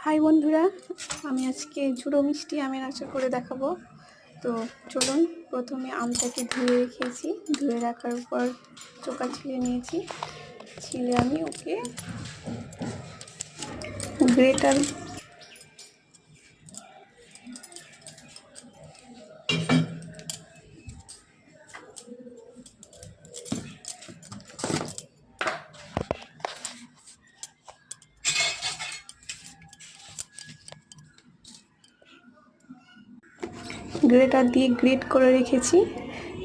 High বন্ধুরা, আমি আজকে ঝুড়ো মিষ্টি আমের আচার করে দেখাবো। তো চলুন, প্রথমে আমটাকে ধুয়ে রেখেছি। ধুয়ে রাখার পর চোকা ছিলে নিয়েছি। ছিলে আমি ওকে গ্রেটার দিয়ে গ্রেট করে রেখেছি।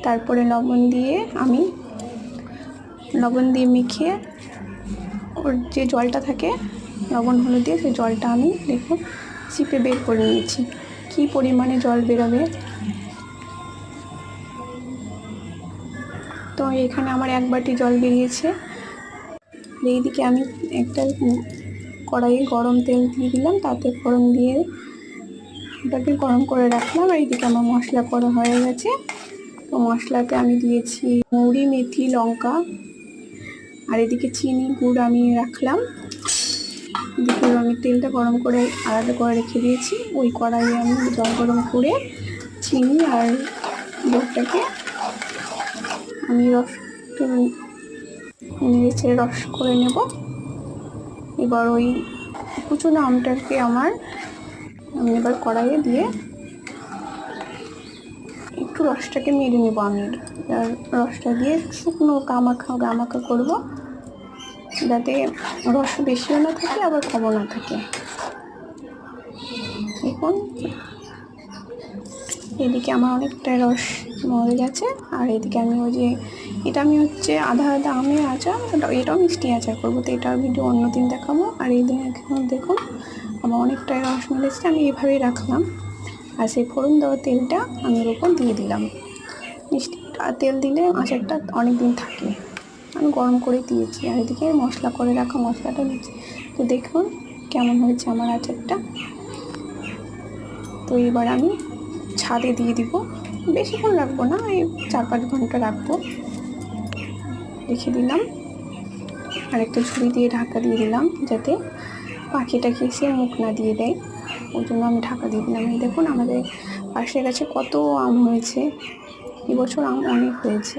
তারপরে লবণ দিয়ে মেখে ওর যে জলটা থাকে লবণ হলুদ দিয়ে, সেই জলটা আমি দেখুন চিপে বের করে নিয়েছি। কি পরিমাণে জল বেরোবে! তো এখানে আমার 1 বাটি জল বেরিয়েছে। এইদিকে আমি একটা কড়াইয়ে গরম তেল দিয়ে দিলাম, তাতে ফোড়ন দিয়ে ওটাকে গরম করে রাখলাম। আর এইদিকে আমার মশলা করা হয়ে গেছে। তো মশলাতে আমি দিয়েছি মৌরি, মেথি, লঙ্কা, আর এদিকে চিনি, গুড় আমি রাখলাম। এদিকে আমি তেলটা গরম করে আলাদা করে রেখে দিয়েছি। ওই কড়াইয়ে আমি জল গরম করে চিনি আর গুড়টাকে আমি নেড়ে রস করে নেব। এবার ওই কুচনো আমটাকে আমি এবার কড়াইয়ে দিয়ে একটু রসটাকে মেরে নেব। আমি রসটা দিয়ে শুকনো গামাখা করব, যাতে রস বেশিও না থাকে আবার কমও না থাকে। দেখুন এদিকে আমার অনেকটা রস মরে গেছে। আর এদিকে আমি এটা আমি আধা আমের আচার, এটাও মিষ্টি আচার করবো। তো এটার ভিডিও অন্যদিন দেখাবো। আর এই দিন এখন দেখুন আমার অনেকটাই রস মিলেছে। আমি এভাবেই রাখলাম। আর সেই ফোড়ন দেওয়া তেলটা আমি এর উপর দিয়ে দিলাম। মিষ্টি তেল দিলে আচারটা অনেক দিন থাকে। আমি গরম করে দিয়েছি। আর এদিকে মশলা করে রাখা মশলাটা দিচ্ছি। তো দেখুন কেমন হয়েছে আমার আচারটা। তো এবার আমি ছাদে দিয়ে দিব। বেশিক্ষণ রাখবো না, এই 4-5 ঘন্টা রাখবো। রেখে দিলাম। আর একটা ঝুড়ি দিয়ে ঢাকা দিয়ে দিলাম, যাতে পাখিটা এসে মুখ না দিয়ে দেয়। ওই জন্য আমি ঢাকা দিয়ে দিলাম। দেখুন আমাদের পাশের গাছে কত আম হয়েছে। এবছর আম অনেক হয়েছে।